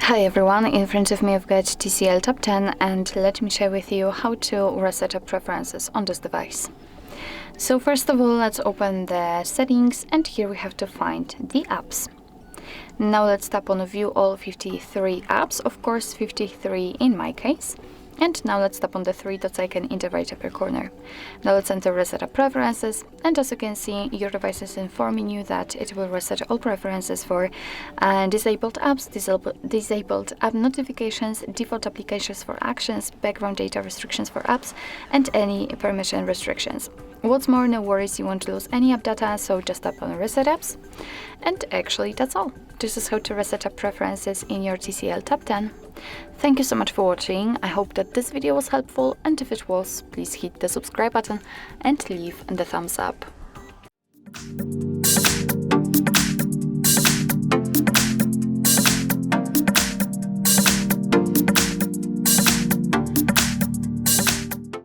Hi everyone, in front of me I've got TCL Tab 10 and let me share with you how to reset up preferences on this device. So first of all, let's open the settings and here we have to find the apps. Now let's tap on view all 53 apps, of course 53 in my case. And now let's tap on the three dots icon in the right upper corner. Now let's enter reset up preferences, and as you can see, your device is informing you that it will reset all preferences for disabled apps, disabled app notifications, default applications for actions, background data restrictions for apps, and any permission restrictions. What's more, no worries, you won't lose any app data, so just tap on reset apps. And actually that's all. This is how to reset up preferences in your TCL Tab 10. Thank you so much for watching. I hope that this video was helpful, and if it was, please hit the subscribe button and leave the thumbs up.